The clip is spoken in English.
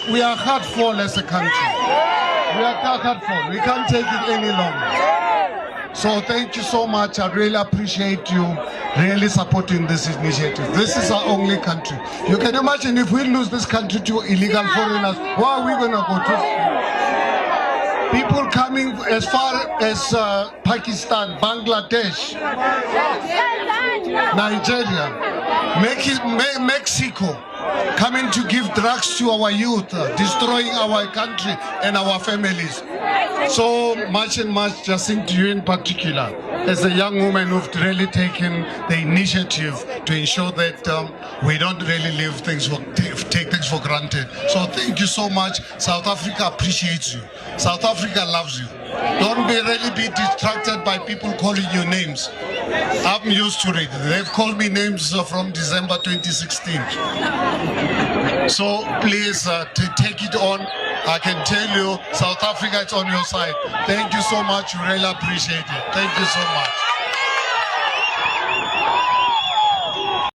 we are hard-fall as a country. We are hard-fall. We can't take it any longer. So thank you so much. I really appreciate you really supporting this initiative. This is our only country. You can imagine if we lose this country to illegal foreigners, where are we going to go to? People coming as far as Pakistan, Bangladesh, Nigeria, Mexico, coming to give drugs to our youth, destroying our country and our families. So much and much, Jacinta, you in particular, as a young woman who've really taken the initiative to ensure that we don't really take things for granted. So thank you so much. South Africa appreciates you. South Africa loves you. Don't really be distracted by people calling you names. I'm used to it. They've called me names from December 2016. So please take it on. I can tell you, South Africa is on your side. Thank you so much. We really appreciate it. Thank you so much.